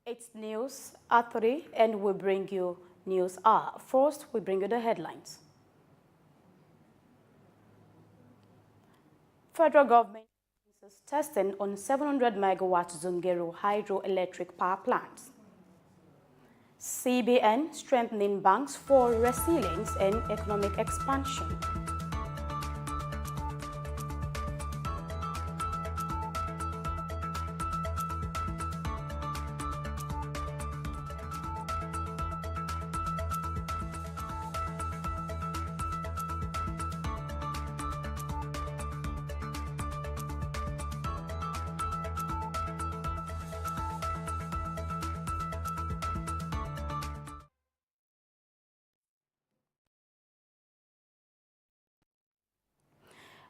It's news at 3 and we bring you news hour. First, we bring you the headlines. Federal government is testing on 700 megawatt Zungeru hydroelectric power plants. CBN strengthening banks for resilience and economic expansion.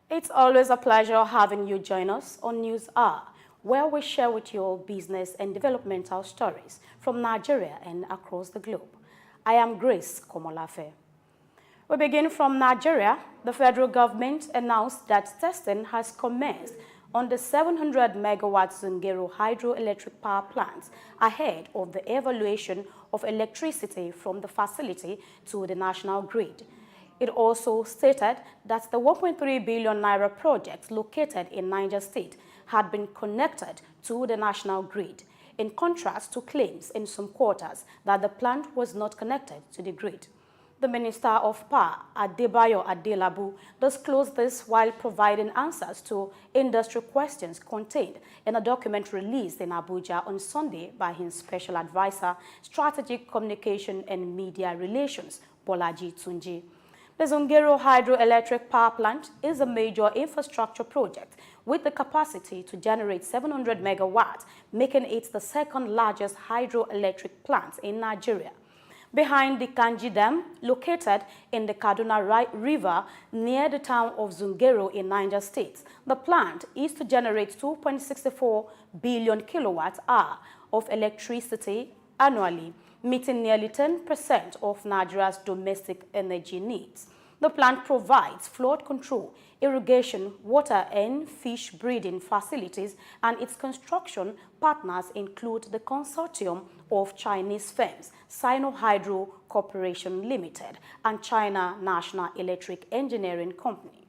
It's always a pleasure having you join us on News Hour, where we share with you business and developmental stories from Nigeria and across the globe. I am Grace Komolafe. We begin from Nigeria. The federal government announced that testing has commenced on the 700 megawatt Zungeru hydroelectric power plants ahead of the evaluation of electricity from the facility to the national grid. It also stated that the 1.3 billion naira project located in Niger State had been connected to the national grid, in contrast to claims in some quarters that the plant was not connected to the grid. The Minister of Power, Adebayo Adelabu, disclosed this while providing answers to industry questions contained in a document released in Abuja on Sunday by his Special Advisor, Strategic Communication and Media Relations, Bolaji Tunji. The Zungeru hydroelectric power plant is a major infrastructure project with the capacity to generate 700 megawatts, making it the second largest hydroelectric plant in Nigeria. Behind the Kanji Dam, located in the Kaduna River near the town of Zungeru in Niger State, the plant is to generate 2.64 billion kilowatt-hour of electricity annually, meeting nearly 10% of Nigeria's domestic energy needs. The plant provides flood control, irrigation, water and fish breeding facilities, and its construction partners include the consortium of Chinese firms, Sino-Hydro Corporation Limited and China National Electric Engineering Company.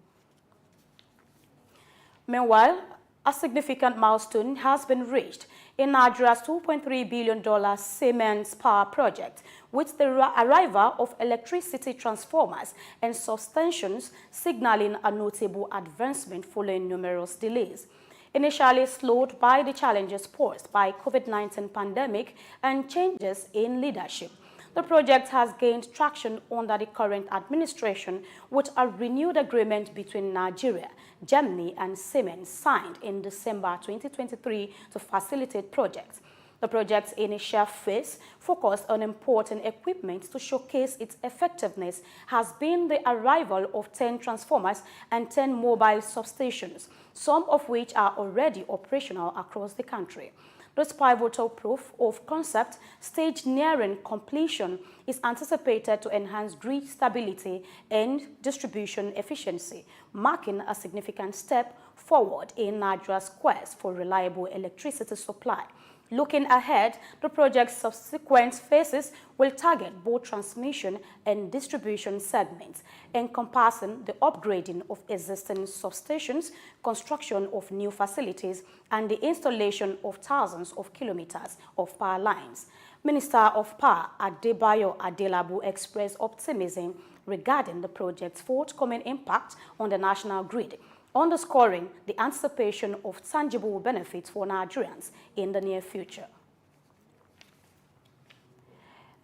Meanwhile, a significant milestone has been reached in Nigeria's $2.3 billion Siemens power project, with the arrival of electricity transformers and substations signaling a notable advancement following numerous delays. Initially slowed by the challenges posed by COVID-19 pandemic and changes in leadership, the project has gained traction under the current administration with a renewed agreement between Nigeria, Germany and Siemens signed in December 2023 to facilitate projects. The project's initial phase, focused on important equipment to showcase its effectiveness, has been the arrival of 10 transformers and 10 mobile substations, some of which are already operational across the country. This pivotal proof of concept, stage nearing completion, is anticipated to enhance grid stability and distribution efficiency, marking a significant step forward in Nigeria's quest for reliable electricity supply. Looking ahead, the project's subsequent phases will target both transmission and distribution segments, encompassing the upgrading of existing substations, construction of new facilities, and the installation of thousands of kilometers of power lines. Minister of Power Adebayo Adelabu expressed optimism regarding the project's forthcoming impact on the national grid, underscoring the anticipation of tangible benefits for Nigerians in the near future.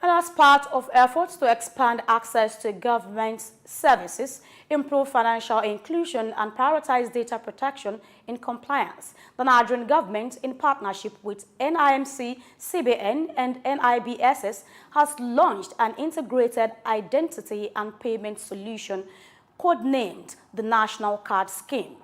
And as part of efforts to expand access to government services, improve financial inclusion, and prioritize data protection in compliance, the Nigerian government, in partnership with NIMC, CBN, and NIBSS, has launched an integrated identity and payment solution codenamed the National Card Scheme.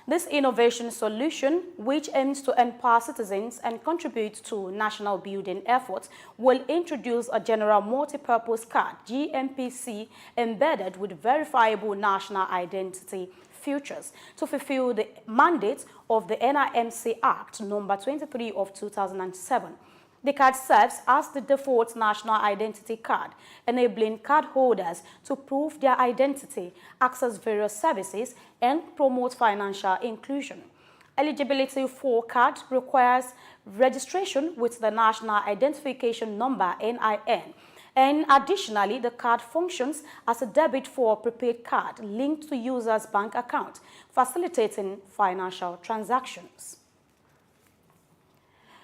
This innovation solution, which aims to empower citizens and contribute to national building efforts, will introduce a general multi-purpose card, GMPC, embedded with verifiable national identity features to fulfill the mandate of the NIMC Act number 23 of 2007. The card serves as the default national identity card, enabling cardholders to prove their identity, access various services, and promote financial inclusion. Eligibility for card requires registration with the National Identification Number (NIN). And additionally, the card functions as a debit for a prepaid card linked to users' bank account, facilitating financial transactions.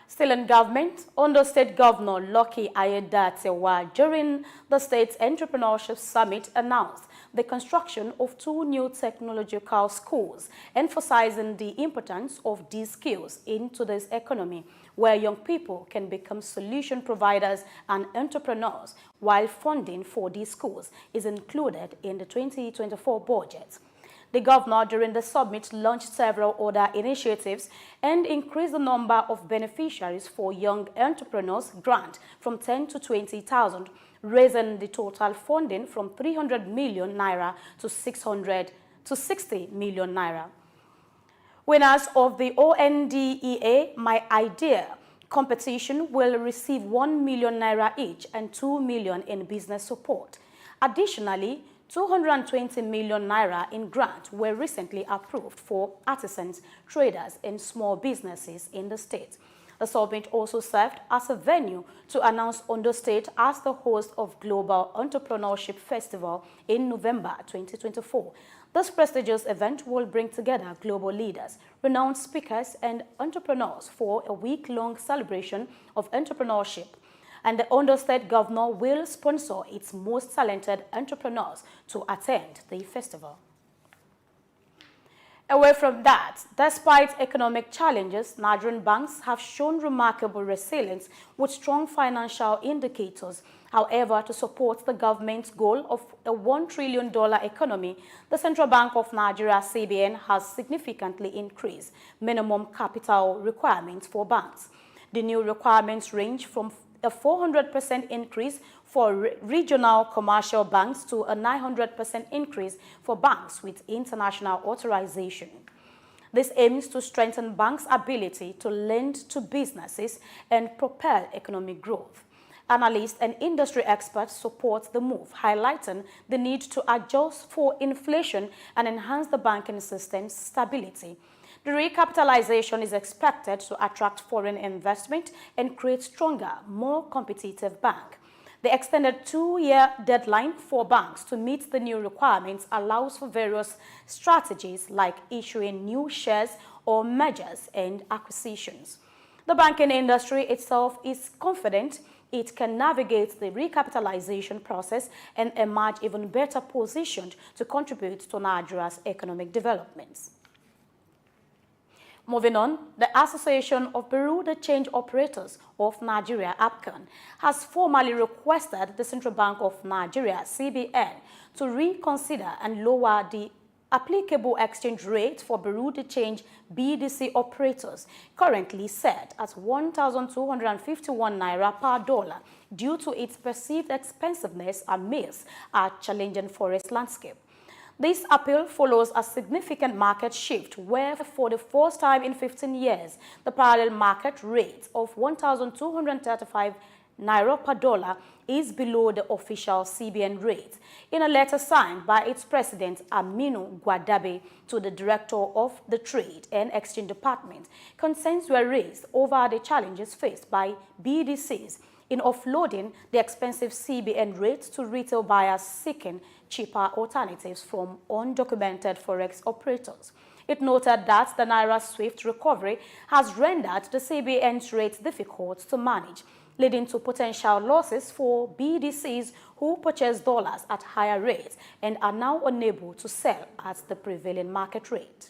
Still in government, Ondo State Governor Lucky Aiyedatiwa during the state's Entrepreneurship Summit announced the construction of 2 new technological schools, emphasizing the importance of these skills in today's economy, where young people can become solution providers and entrepreneurs, while funding for these schools is included in the 2024 budget. The governor during the summit launched several other initiatives and increased the number of beneficiaries for Young Entrepreneurs Grant from 10 to 20,000, raising the total funding from 300 million naira to 60 million naira. Winners of the ONDEA My Idea competition will receive 1 million naira each and 2 million in business support. Additionally, 220 million naira in grants were recently approved for artisans, traders, and small businesses in the state. The summit also served as a venue to announce Ondo State as the host of Global Entrepreneurship Festival in November 2024. This prestigious event will bring together global leaders, renowned speakers, and entrepreneurs for a week-long celebration of entrepreneurship. And the Ondo State Governor will sponsor its most talented entrepreneurs to attend the festival. Away from that, despite economic challenges, Nigerian banks have shown remarkable resilience with strong financial indicators. However, to support the government's goal of a $1 trillion economy, the Central Bank of Nigeria, CBN, has significantly increased minimum capital requirements for banks. The new requirements range from a 400% increase for regional commercial banks to a 900% increase for banks with international authorization. This aims to strengthen banks' ability to lend to businesses and propel economic growth. Analysts and industry experts support the move, highlighting the need to adjust for inflation and enhance the banking system's stability. The recapitalization is expected to attract foreign investment and create stronger, more competitive bank. The extended 2-year deadline for banks to meet the new requirements allows for various strategies like issuing new shares or mergers and acquisitions. The banking industry itself is confident it can navigate the recapitalization process and emerge even better positioned to contribute to Nigeria's economic developments. Moving on, the Association of Bureau de Change Operators of Nigeria, ABCON, has formally requested the Central Bank of Nigeria, CBN, to reconsider and lower the applicable exchange rate for Bureau de Change BDC operators, currently set at 1,251 naira per dollar, due to its perceived expensiveness amidst a challenging forex landscape. This appeal follows a significant market shift where, for the first time in 15 years, the parallel market rate of 1,235 naira per dollar is below the official CBN rate. In a letter signed by its president, Aminu Gwadabe, to the director of the Trade and Exchange Department, concerns were raised over the challenges faced by BDCs in offloading the expensive CBN rates to retail buyers seeking cheaper alternatives from undocumented forex operators. It noted that the Naira's swift recovery has rendered the CBN's rates difficult to manage, leading to potential losses for BDCs who purchase dollars at higher rates and are now unable to sell at the prevailing market rate.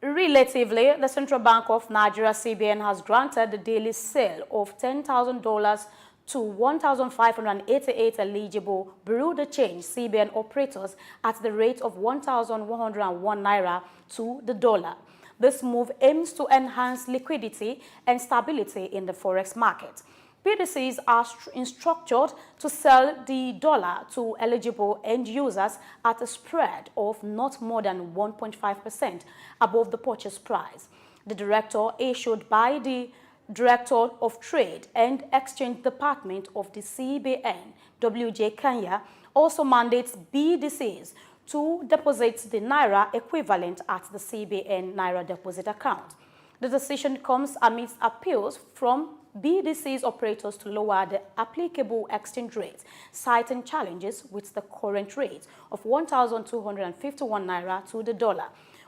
Relatively, the Central Bank of Nigeria, CBN, has granted the daily sale of $10,000 to 1,588 eligible Bureau de Change CBN operators at the rate of 1,101 naira to the dollar. This move aims to enhance liquidity and stability in the forex market. BDCs are instructed to sell the dollar to eligible end users at a spread of not more than 1.5% above the purchase price. The director issued by the Director of Trade and Exchange Department of the CBN, W.J. Kenya, also mandates BDCs to deposit the Naira equivalent at the CBN Naira deposit account. The decision comes amidst appeals from BDC's operators to lower the applicable exchange rate, citing challenges with the current rate of 1,251 Naira to the dollar.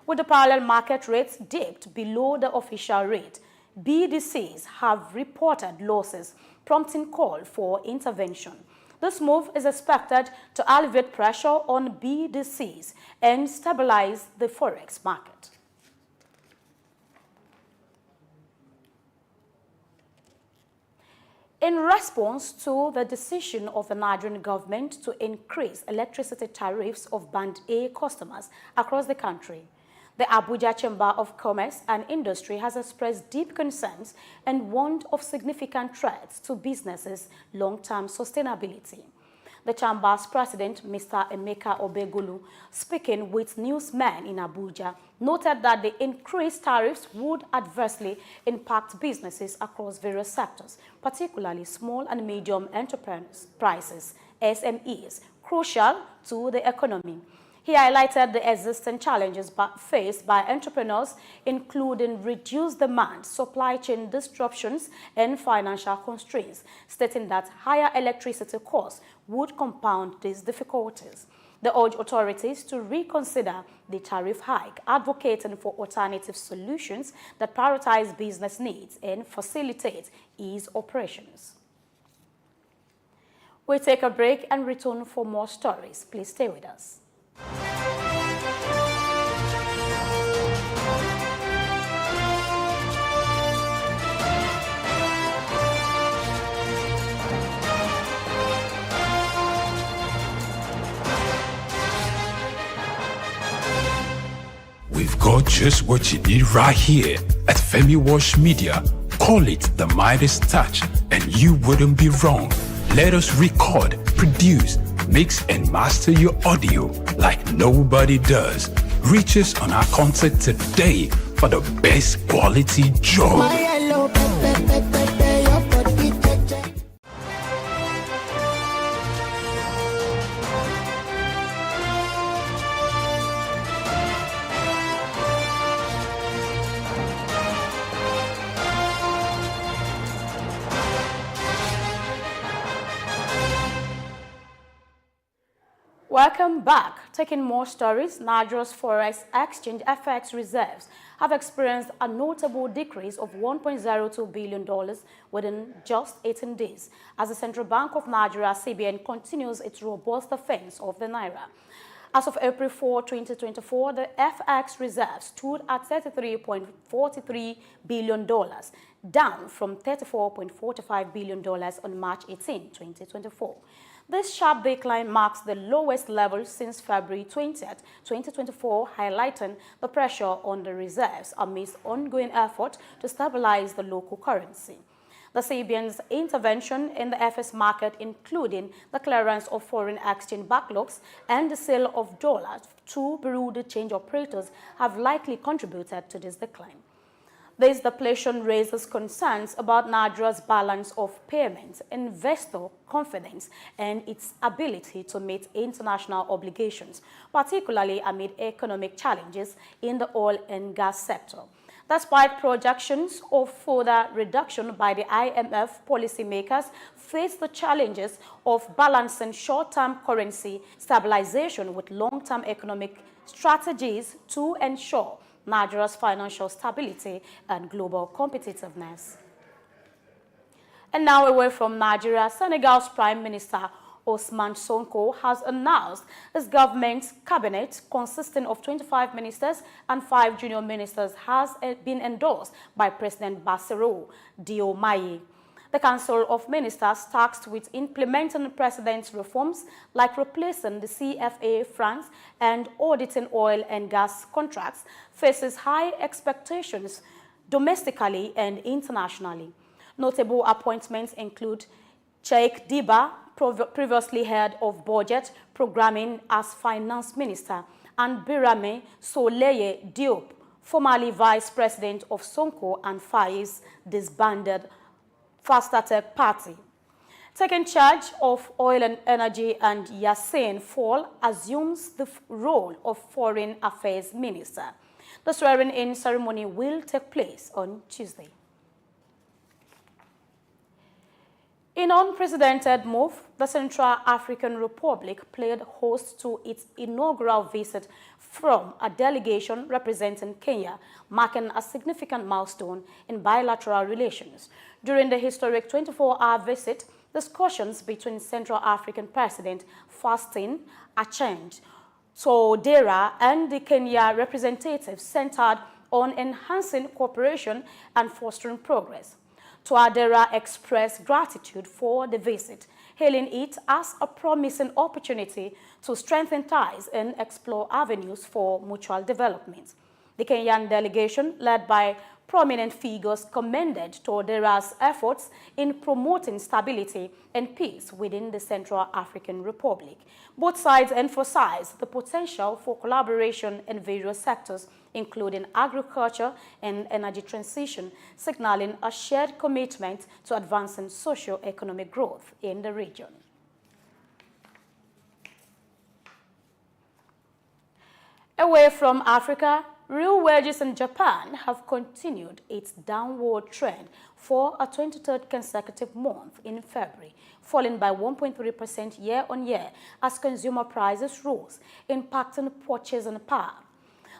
With the parallel market rates dipped below the official rate, BDCs have reported losses, prompting call for intervention. This move is expected to alleviate pressure on BDCs and stabilize the forex market. In response to the decision of the Nigerian government to increase electricity tariffs of Band A customers across the country, the Abuja Chamber of Commerce and Industry has expressed deep concerns and warned of significant threats to businesses' long-term sustainability. The Chamber's president, Mr. Emeka Obegulu, speaking with newsmen in Abuja, noted that the increased tariffs would adversely impact businesses across various sectors, particularly small and medium enterprises, SMEs, crucial to the economy. He highlighted the existing challenges faced by entrepreneurs, including reduced demand, supply chain disruptions, and financial constraints, stating that higher electricity costs would compound these difficulties. They urged authorities to reconsider the tariff hike, advocating for alternative solutions that prioritize business needs and facilitate ease operations. We'll take a break and return for more stories. Please stay with us. We've got just what you need right here at Femi Wash Media. Call it the Midas touch and you wouldn't be wrong. Let us record, produce, mix and master your audio like nobody does. Reach us on our contact today for the best quality job. Welcome back. Taking more stories, Nigeria's forex exchange FX reserves have experienced a notable decrease of $1.02 billion within just 18 days, as the Central Bank of Nigeria, CBN, continues its robust defense of the Naira. As of April 4, 2024, the FX reserve stood at $33.43 billion, down from $34.45 billion on March 18, 2024. This sharp decline marks the lowest level since February 20, 2024, highlighting the pressure on the reserves amidst ongoing effort to stabilize the local currency. The CBN's intervention in the FX market, including the clearance of foreign exchange backlogs and the sale of dollars to bureau de change operators, have likely contributed to this decline. This depletion raises concerns about Nigeria's balance of payments, investor confidence, and its ability to meet international obligations, particularly amid economic challenges in the oil and gas sector. Despite projections of further reduction by the IMF, policymakers face the challenges of balancing short-term currency stabilization with long-term economic strategies to ensure Nigeria's financial stability and global competitiveness. And now away from Nigeria, Senegal's Prime Minister Ousmane Sonko has announced his government's cabinet, consisting of 25 ministers and 5 junior ministers, has been endorsed by President Bassirou Diomaye. The Council of Ministers, tasked with implementing the President's reforms like replacing the CFA France and auditing oil and gas contracts, faces high expectations domestically and internationally. Notable appointments include Sheikh Diba, previously head of budget programming as finance minister, and Birame Soleye Diop, formerly vice president of Sonko and Fai's disbanded Fastatech party. Taking charge of oil and energy, and Yassine Fall assumes the role of foreign affairs minister. The swearing-in ceremony will take place on Tuesday. In an unprecedented move, the Central African Republic played host to its inaugural visit from a delegation representing Kenya, marking a significant milestone in bilateral relations. During the historic 24-hour visit, discussions between Central African President Faustin Archange Touadera and the Kenya representatives centered on enhancing cooperation and fostering progress. Touadera expressed gratitude for the visit, hailing it as a promising opportunity to strengthen ties and explore avenues for mutual development. The Kenyan delegation, led by prominent figures, commended Touadera's efforts in promoting stability and peace within the Central African Republic. Both sides emphasized the potential for collaboration in various sectors, including agriculture and energy transition, signaling a shared commitment to advancing socio-economic growth in the region. Away from Africa, real wages in Japan have continued its downward trend for a 23rd consecutive month in February, falling by 1.3% year-on-year as consumer prices rose, impacting purchasing power.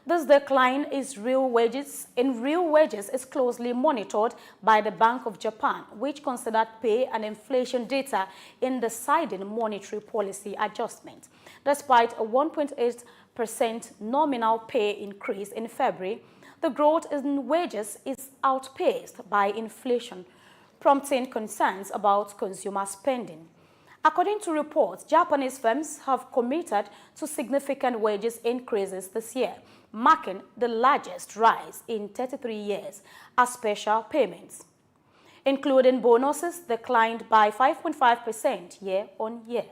This decline in real wages is closely monitored by the Bank of Japan, which considered pay and inflation data in deciding monetary policy adjustment. Despite a 1.8% nominal pay increase in February, the growth in wages is outpaced by inflation, prompting concerns about consumer spending. According to reports, Japanese firms have committed to significant wages increases this year, marking the largest rise in 33 years, as special payments, including bonuses, declined by 5.5% year-on-year.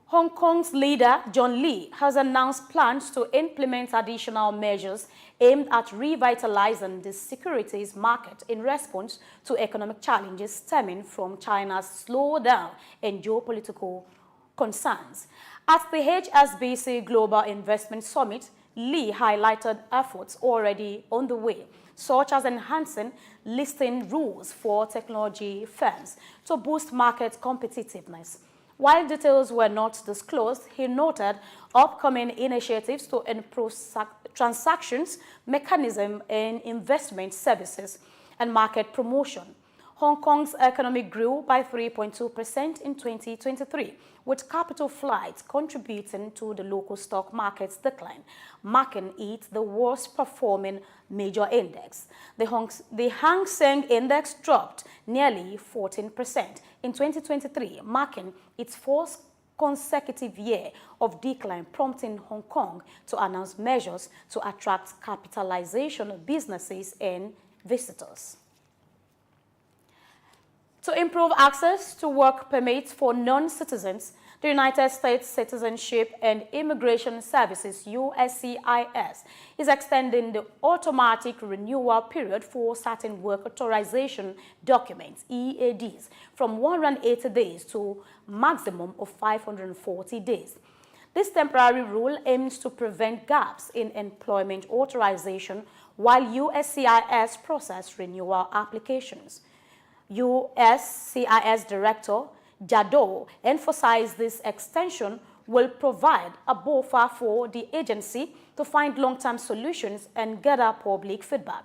Hong Kong's leader, John Lee, has announced plans to implement additional measures aimed at revitalizing the securities market in response to economic challenges stemming from China's slowdown and geopolitical concerns. At the HSBC Global Investment Summit, Lee highlighted efforts already on the way, such as enhancing listing rules for technology firms to boost market competitiveness. While details were not disclosed, he noted upcoming initiatives to improve transactions, mechanism in investment services, and market promotion. Hong Kong's economy grew by 3.2% in 2023, with capital flights contributing to the local stock market's decline, making it the worst performing major index. The Hang Seng Index dropped nearly 14% in 2023, marking its fourth consecutive year of decline, prompting Hong Kong to announce measures to attract capitalization of businesses and visitors. To improve access to work permits for non-citizens, the United States Citizenship and Immigration Services, USCIS, is extending the automatic renewal period for certain work authorization documents, EADs, from 180 days to a maximum of 540 days. This temporary rule aims to prevent gaps in employment authorization while USCIS processes renewal applications. USCIS Director Jadot emphasized this extension will provide a buffer for the agency to find long-term solutions and gather public feedback.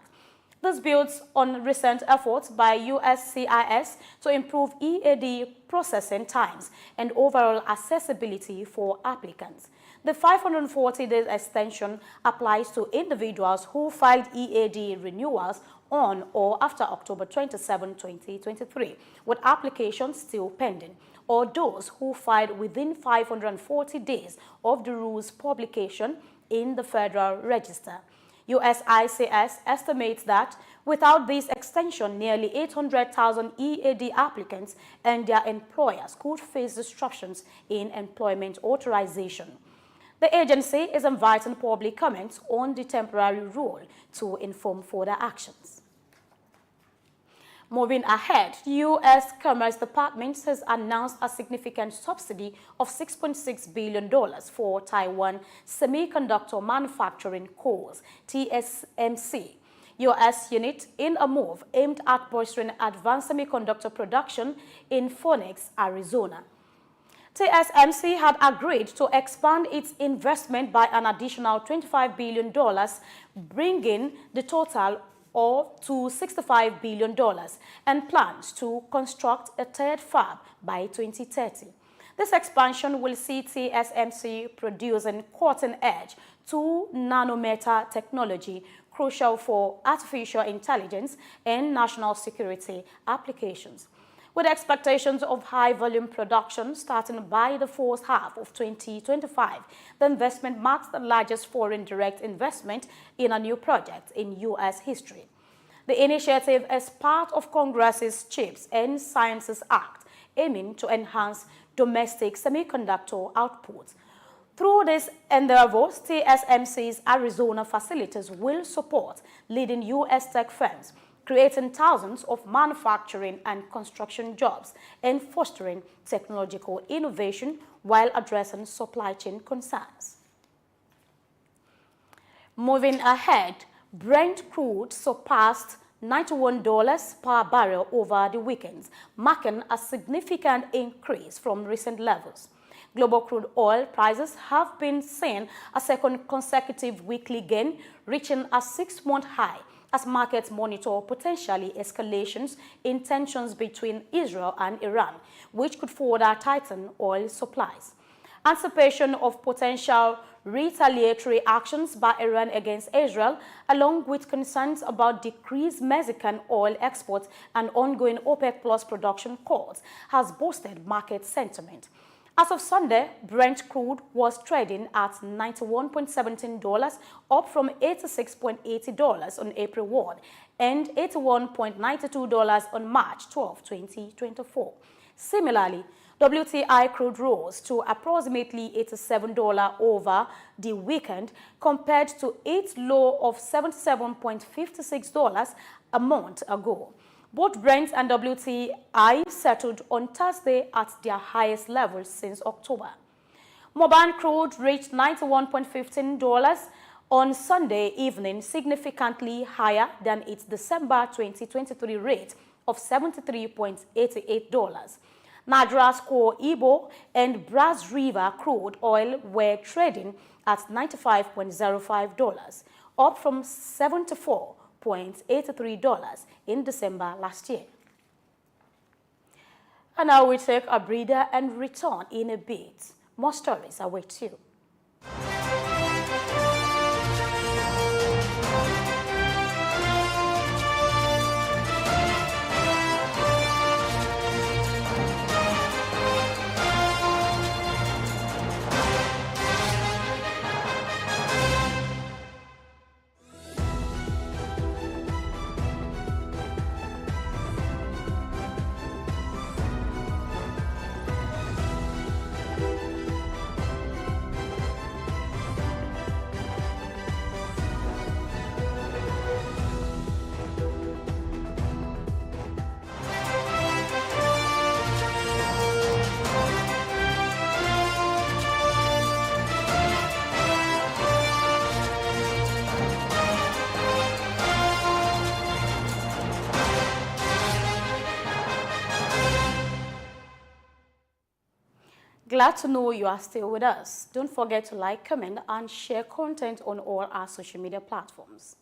This builds on recent efforts by USCIS to improve EAD processing times and overall accessibility for applicants. The 540-day extension applies to individuals who filed EAD renewals on or after October 27, 2023, with applications still pending, or those who filed within 540 days of the rule's publication in the Federal Register. USICS estimates that without this extension, nearly 800,000 EAD applicants and their employers could face disruptions in employment authorization. The agency is inviting public comments on the temporary rule to inform further actions. Moving ahead, U.S. Commerce Department has announced a significant subsidy of $6.6 billion for Taiwan Semiconductor Manufacturing Co's TSMC U.S. unit in a move aimed at bolstering advanced semiconductor production in Phoenix, Arizona. TSMC had agreed to expand its investment by an additional $25 billion, bringing the total to $65 billion, and plans to construct a third fab by 2030. This expansion will see TSMC producing cutting-edge 2-nanometer technology crucial for artificial intelligence and national security applications. With expectations of high-volume production starting by the first half of 2025, the investment marks the largest foreign direct investment in a new project in U.S. history. The initiative is part of Congress's CHIPS and Sciences Act, aiming to enhance domestic semiconductor output. Through this endeavors, TSMC's Arizona facilities will support leading U.S. tech firms, creating thousands of manufacturing and construction jobs and fostering technological innovation while addressing supply chain concerns. Moving ahead, Brent crude surpassed $91 per barrel over the weekend, marking a significant increase from recent levels. Global crude oil prices have been seeing a second consecutive weekly gain, reaching a 6-month high, as markets monitor potentially escalations in tensions between Israel and Iran, which could further tighten oil supplies. Anticipation of potential retaliatory actions by Iran against Israel, along with concerns about decreased Mexican oil exports and ongoing OPEC Plus production cuts, has boosted market sentiment. As of Sunday, Brent crude was trading at $91.17, up from $86.80 on April 1 and $81.92 on March 12, 2024. Similarly, WTI crude rose to approximately $87 over the weekend compared to its low of $77.56 a month ago. Both Brent and WTI settled on Thursday at their highest levels since October. Moban crude reached $91.15 on Sunday evening, significantly higher than its December 2023 rate of $73.88. Niger's core Igbo and Brass River crude oil were trading at $95.05, up from $74.83 in December last year. And now we take a breather and return in a bit. More stories await you. Glad to know you are still with us. Don't forget to like, comment, and share content on all our social media platforms.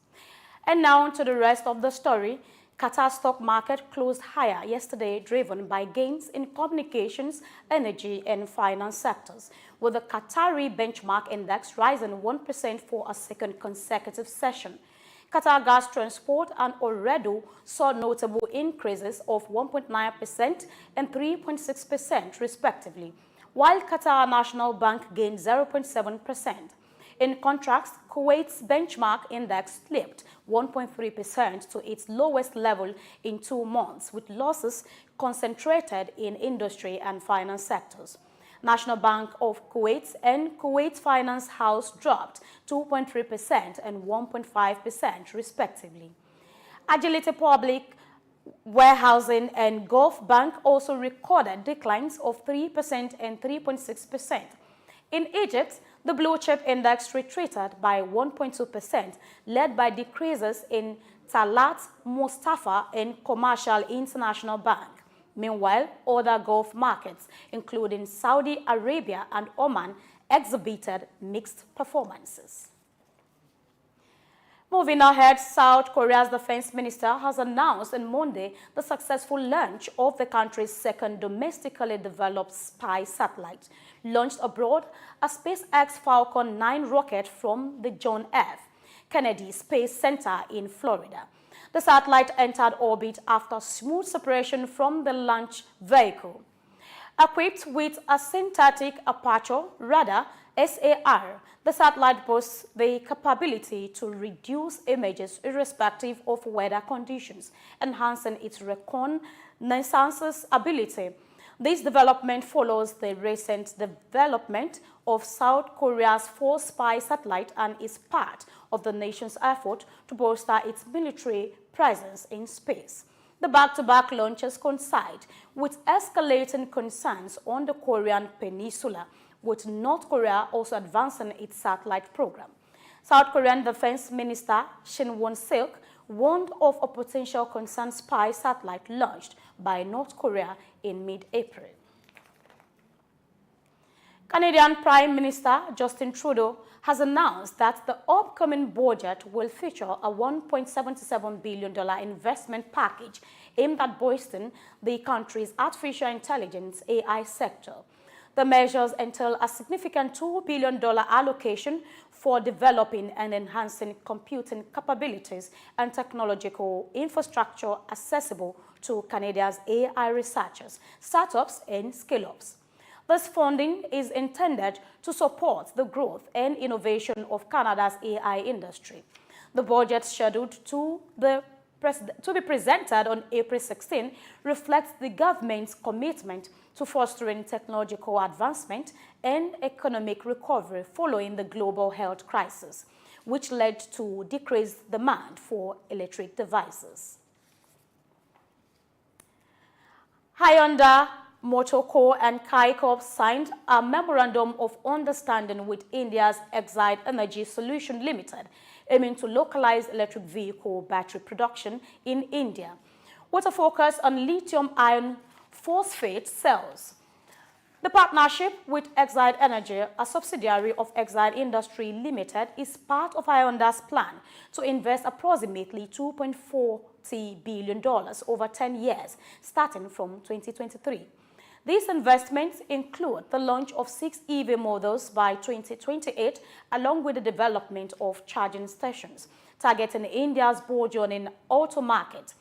And now to the rest of the story. Qatar stock market closed higher yesterday, driven by gains in communications, energy, and finance sectors, with the Qatari benchmark index rising 1% for a second consecutive session. Qatar Gas Transport and Ooredoo saw notable increases of 1.9% and 3.6% respectively, while Qatar National Bank gained 0.7%. In contrast, Kuwait's benchmark index slipped 1.3% to its lowest level in 2 months, with losses concentrated in industry and finance sectors. National Bank of Kuwait and Kuwait Finance House dropped 2.3% and 1.5% respectively. Agility Public Warehousing and Gulf Bank also recorded declines of 3% and 3.6%. In Egypt, the blue chip index retreated by 1.2%, led by decreases in Talat, Mustafa, and Commercial International Bank. Meanwhile, other Gulf markets, including Saudi Arabia and Oman, exhibited mixed performances. Moving ahead, South Korea's defense minister has announced on Monday the successful launch of the country's second domestically developed spy satellite, launched abroad a SpaceX Falcon 9 rocket from the John F. Kennedy Space Center in Florida. The satellite entered orbit after smooth separation from the launch vehicle. Equipped with a synthetic aperture radar, SAR, the satellite boasts the capability to reduce images irrespective of weather conditions, enhancing its reconnaissance ability. This development follows the recent development of South Korea's fourth spy satellite and is part of the nation's effort to bolster its military presence in space. The back-to-back launches coincide with escalating concerns on the Korean peninsula, with North Korea also advancing its satellite program. South Korean Defense Minister Shin Won-silk warned of a potential concerned spy satellite launched by North Korea in mid-April. Canadian Prime Minister Justin Trudeau has announced that the upcoming budget will feature a $1.77 billion investment package aimed at boosting the country's artificial intelligence AI sector. The measures entail a significant $2 billion allocation for developing and enhancing computing capabilities and technological infrastructure accessible to Canada's AI researchers, startups, and scale-ups. This funding is intended to support the growth and innovation of Canada's AI industry. The budget scheduled to be presented on April 16 reflects the government's commitment to fostering technological advancement and economic recovery following the global health crisis, which led to decreased demand for electric devices. Hyundai Motor Co. and Kai Corp signed a memorandum of understanding with India's Exide Energy Solution Limited, aiming to localize electric vehicle battery production in India, with a focus on lithium iron phosphate cells. The partnership with Exide Energy, a subsidiary of Exide Industry Limited, is part of Hyundai's plan to invest approximately $2.40 billion over 10 years, starting from 2023. These investments include the launch of 6 EV models by 2028, along with the development of charging stations, targeting India's burgeoning auto market.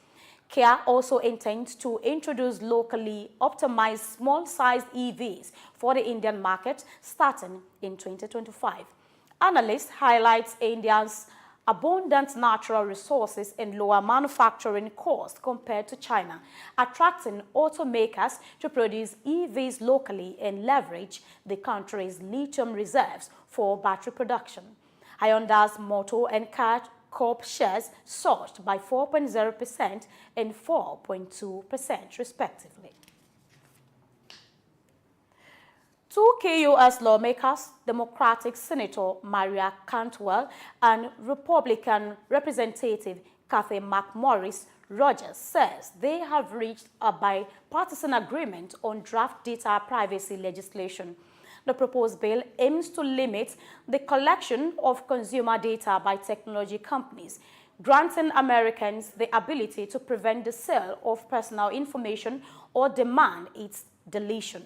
Kia also intends to introduce locally optimized small-sized EVs for the Indian market starting in 2025. Analysts highlight India's abundant natural resources and lower manufacturing costs compared to China, attracting automakers to produce EVs locally and leverage the country's lithium reserves for battery production. Hyundai's Motor and Kai Corp shares soared by 4.0% and 4.2% respectively. 2 key U.S. lawmakers, Democratic Senator Maria Cantwell and Republican Representative Kathy McMorris Rogers, says they have reached a bipartisan agreement on draft data privacy legislation. The proposed bill aims to limit the collection of consumer data by technology companies, granting Americans the ability to prevent the sale of personal information or demand its deletion.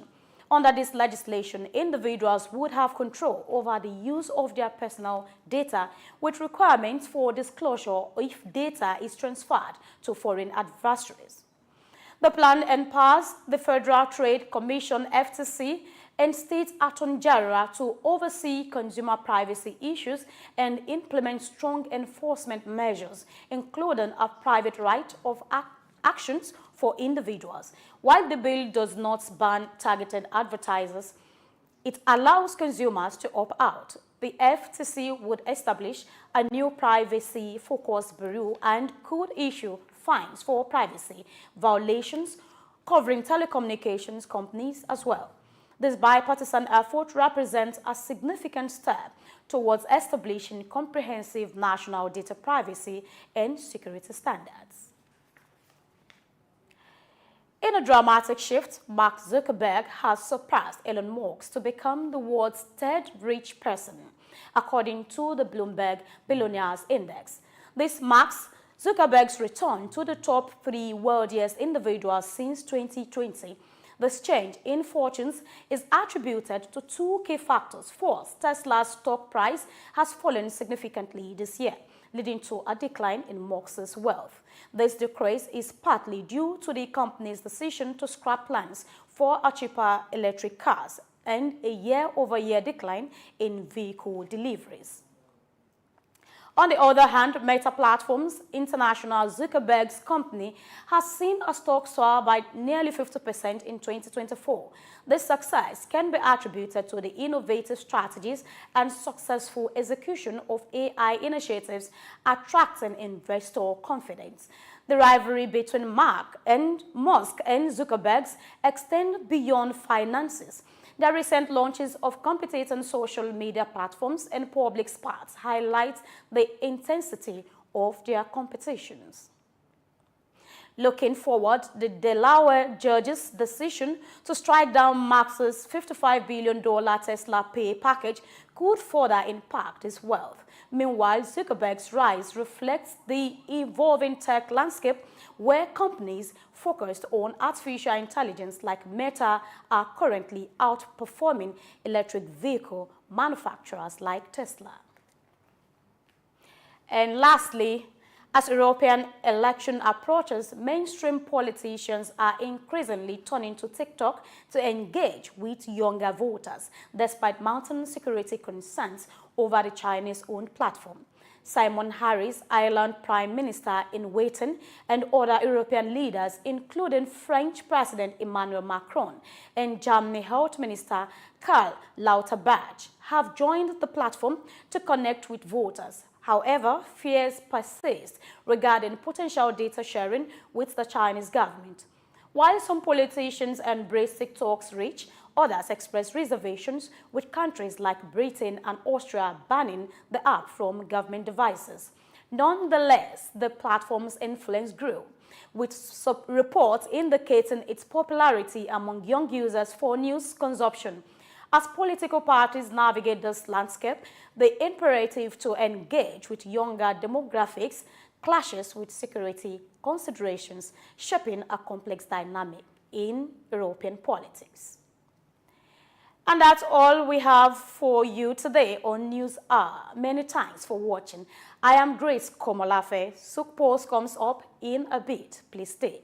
Under this legislation, individuals would have control over the use of their personal data, with requirements for disclosure if data is transferred to foreign adversaries. The plan empowers the Federal Trade Commission (FTC) and State Attorney General to oversee consumer privacy issues and implement strong enforcement measures, including a private right of actions for individuals. While the bill does not ban targeted advertisers, it allows consumers to opt out. The FTC would establish a new privacy-focused bureau and could issue fines for privacy violations covering telecommunications companies as well. This bipartisan effort represents a significant step towards establishing comprehensive national data privacy and security standards. In a dramatic shift, Mark Zuckerberg has surpassed Elon Musk to become the world's third rich person, according to the Bloomberg Billionaires Index. This marks Zuckerberg's return to the top 3 wealthiest individuals since 2020. This change in fortunes is attributed to 2 key factors. First, Tesla's stock price has fallen significantly this year, leading to a decline in Musk's wealth. This decrease is partly due to the company's decision to scrap plans for cheaper electric cars and a year-over-year decline in vehicle deliveries. On the other hand, Meta Platforms International, Zuckerberg's company, has seen a stock soar by nearly 50% in 2024. This success can be attributed to the innovative strategies and successful execution of AI initiatives, attracting investor confidence. The rivalry between Musk and Zuckerberg extends beyond finances. The recent launches of competing social media platforms and public spots highlight the intensity of their competitions. Looking forward, the Delaware judge's decision to strike down Musk's $55 billion Tesla pay package could further impact his wealth. Meanwhile, Zuckerberg's rise reflects the evolving tech landscape where companies focused on artificial intelligence like Meta are currently outperforming electric vehicle manufacturers like Tesla. And lastly, as European election approaches, mainstream politicians are increasingly turning to TikTok to engage with younger voters, despite mounting security concerns over the Chinese-owned platform. Simon Harris, Ireland Prime Minister in waiting, and other European leaders, including French President Emmanuel Macron and Germany Health Minister Karl Lauterbach, have joined the platform to connect with voters. However, fears persist regarding potential data sharing with the Chinese government. While some politicians embrace TikTok's reach, others express reservations, with countries like Britain and Austria banning the app from government devices. Nonetheless, the platform's influence grew, with reports indicating its popularity among young users for news consumption. As political parties navigate this landscape, the imperative to engage with younger demographics clashes with security considerations, shaping a complex dynamic in European politics. And that's all we have for you today on News Hour. Many thanks for watching. I am Grace Komolafe. SOUQ Pulse comes up in a bit. Please stay.